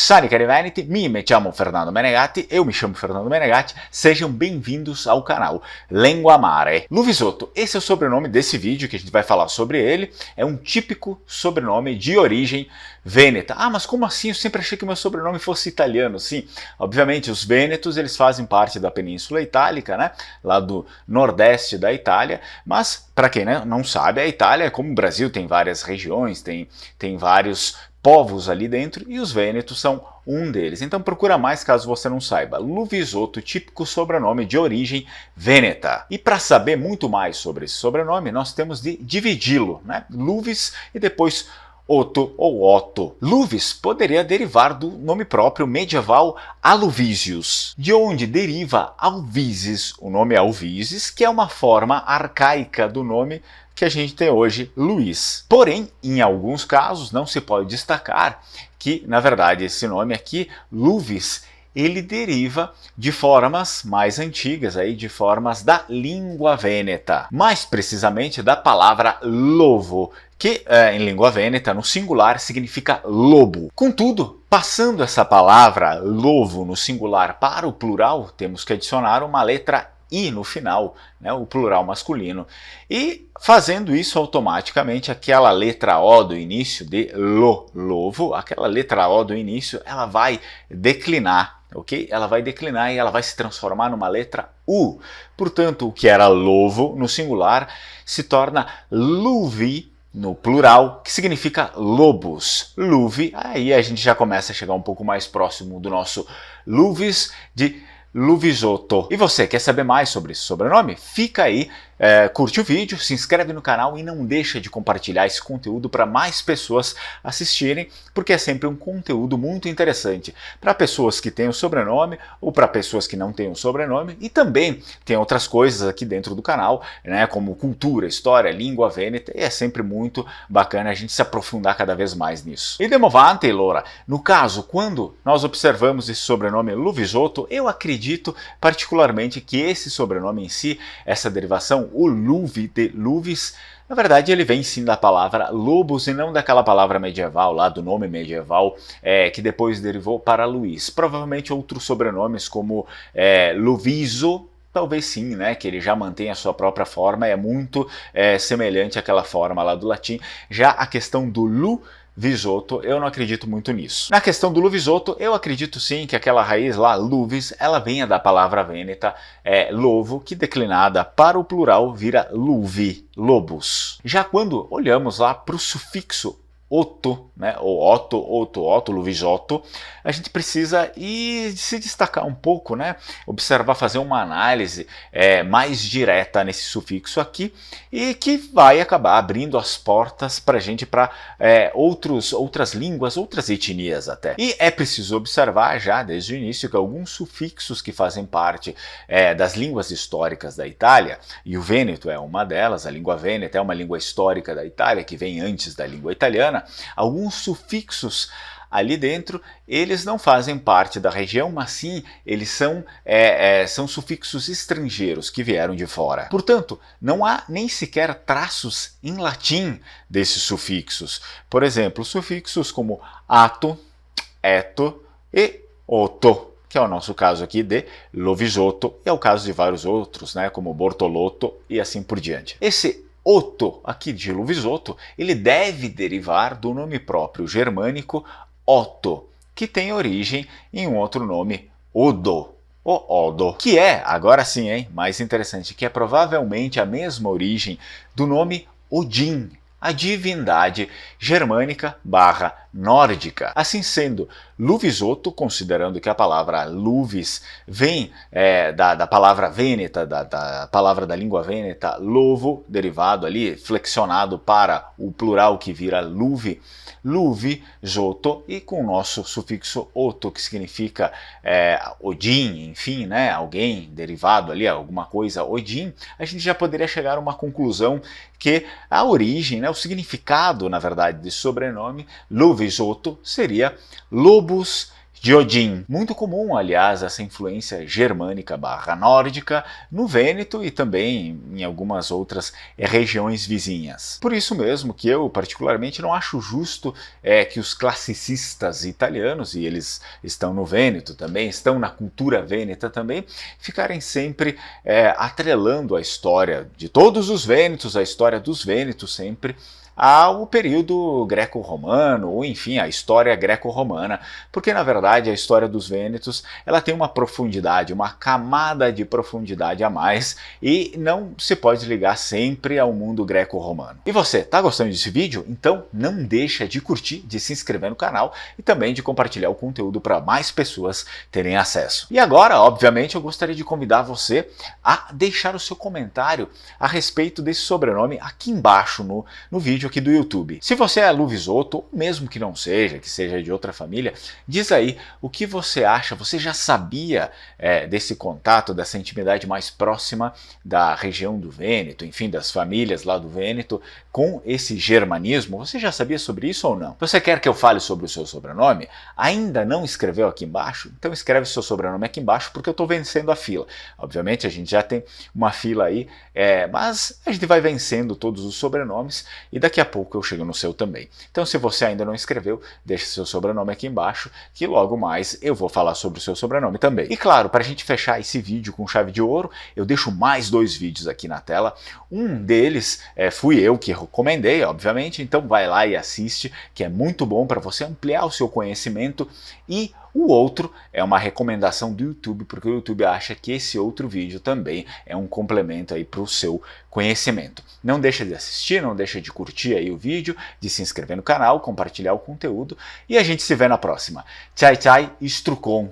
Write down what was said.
Sani cari Veneti, me chamo Fernando Menegatti, eu me chamo Fernando Menegatti, sejam bem-vindos ao canal Lengua Mare. Luvisotto, esse é o sobrenome desse vídeo que a gente vai falar sobre ele, é um típico sobrenome de origem vêneta. Ah, mas como assim? Eu sempre achei que meu sobrenome fosse italiano. Sim, obviamente os vênetos eles fazem parte da Península Itálica, né? Lá do nordeste da Itália, mas para quem não sabe, a Itália, como o Brasil, tem várias regiões, tem vários povos ali dentro e os vênetos são um deles. Então procura mais caso você não saiba. Luvisotto, típico sobrenome de origem vêneta. E para saber muito mais sobre esse sobrenome, nós temos de dividi-lo, né? Luvis e depois Otto ou Otto. Luvis poderia derivar do nome próprio medieval Aluvisius, de onde deriva Alvises, o nome Alvises, que é uma forma arcaica do nome que a gente tem hoje, Luiz. Porém, em alguns casos, não se pode destacar que, na verdade, esse nome aqui, Luvis, ele deriva de formas mais antigas, aí, de formas da língua vêneta. Mais precisamente da palavra lovo, que em língua vêneta, no singular, significa lobo. Contudo, passando essa palavra lovo no singular para o plural, temos que adicionar uma letra I no final, né, o plural masculino. E fazendo isso automaticamente, aquela letra O do início de lovo, aquela letra O do início, ela vai declinar, ok? Ela vai declinar e ela vai se transformar numa letra U. Portanto, o que era lovo no singular se torna luvi no plural, que significa lobos. Luvi, aí a gente já começa a chegar um pouco mais próximo do nosso Luvis de Luvisotto. E você quer saber mais sobre esse sobrenome? Fica aí, curte o vídeo, se inscreve no canal e não deixa de compartilhar esse conteúdo para mais pessoas assistirem, porque é sempre um conteúdo muito interessante para pessoas que têm o sobrenome ou para pessoas que não têm o sobrenome, e também tem outras coisas aqui dentro do canal, né, como cultura, história, língua vêneta, e é sempre muito bacana a gente se aprofundar cada vez mais nisso. E andiamo avanti, allora. No caso, quando nós observamos esse sobrenome Luvisotto, eu acredito particularmente que esse sobrenome em si, essa derivação, o Luvi de Luvis, na verdade ele vem sim da palavra lobos e não daquela palavra medieval lá, do nome medieval, que depois derivou para Luiz. Provavelmente outros sobrenomes como Luviso, talvez sim, né, que ele já mantém a sua própria forma, é muito semelhante àquela forma lá do latim. Já a questão do Luvisotto, eu não acredito muito nisso. Na questão do Luvisotto, eu acredito sim que aquela raiz lá, luvis, ela venha da palavra vêneta lovo, que declinada para o plural vira luvi, lobos. Já quando olhamos lá para o sufixo Otto, né, ou Otto, Luvisotto, a gente precisa se destacar um pouco, né, observar, fazer uma análise mais direta nesse sufixo aqui, e que vai acabar abrindo as portas para a gente para outras línguas, outras etnias até. E é preciso observar já desde o início que alguns sufixos que fazem parte das línguas históricas da Itália, e o vêneto é uma delas, a língua vêneta é uma língua histórica da Itália que vem antes da língua italiana. Alguns sufixos ali dentro, eles não fazem parte da região, mas sim, eles são sufixos estrangeiros que vieram de fora. Portanto, não há nem sequer traços em latim desses sufixos. Por exemplo, sufixos como ato, eto e otto, que é o nosso caso aqui de Luvisotto, e é o caso de vários outros, né, como Bortolotto e assim por diante. Esse Otto, aqui de Luvisotto, ele deve derivar do nome próprio germânico Otto, que tem origem em um outro nome, Odo, ou Odo, que é, agora sim, hein, mais interessante, que é provavelmente a mesma origem do nome Odin, a divindade germânica / nórdica. Assim sendo, Luvisotto, considerando que a palavra luvis vem da palavra vêneta, da palavra da língua vêneta, lovo, derivado ali, flexionado para o plural que vira luvi, Luvisotto, e com o nosso sufixo otto, que significa Odin, enfim, né, alguém derivado ali, alguma coisa Odin, a gente já poderia chegar a uma conclusão que a origem, né, o significado, na verdade, desse sobrenome, Luvisotto, seria lobos de Odin. Muito comum, aliás, essa influência germânica barra nórdica no Vêneto e também em algumas outras regiões vizinhas. Por isso mesmo que eu particularmente não acho justo que os classicistas italianos, e eles estão no Vêneto também, estão na cultura vêneta também, ficarem sempre atrelando a história de todos os vênetos, a história dos vênetos sempre, ao período greco-romano, ou enfim, a história greco-romana, porque na verdade a história dos vênetos ela tem uma profundidade, uma camada de profundidade a mais, e não se pode ligar sempre ao mundo greco-romano. E você, tá gostando desse vídeo? Então não deixa de curtir, de se inscrever no canal e também de compartilhar o conteúdo para mais pessoas terem acesso. E agora, obviamente, eu gostaria de convidar você a deixar o seu comentário a respeito desse sobrenome aqui embaixo no vídeo aqui do YouTube. Se você é Luvisoto, ou mesmo que não seja, que seja de outra família, diz aí o que você acha. Você já sabia desse contato, dessa intimidade mais próxima da região do Vêneto, enfim, das famílias lá do Vêneto, com esse germanismo? Você já sabia sobre isso ou não? Você quer que eu fale sobre o seu sobrenome? Ainda não escreveu aqui embaixo? Então escreve seu sobrenome aqui embaixo, porque eu estou vencendo a fila. Obviamente a gente já tem uma fila aí, mas a gente vai vencendo todos os sobrenomes e daqui a pouco eu chego no seu também. Então se você ainda não escreveu, deixa seu sobrenome aqui embaixo, que logo mais eu vou falar sobre o seu sobrenome também. E claro, para a gente fechar esse vídeo com chave de ouro, eu deixo mais 2 vídeos aqui na tela. Um deles fui eu que recomendei, obviamente, então vai lá e assiste, que é muito bom para você ampliar o seu conhecimento, e o outro é uma recomendação do YouTube, porque o YouTube acha que esse outro vídeo também é um complemento aí para o seu conhecimento. Não deixa de assistir, não deixa de curtir aí o vídeo, de se inscrever no canal, compartilhar o conteúdo, e a gente se vê na próxima. Tchai, tchai, Strucon!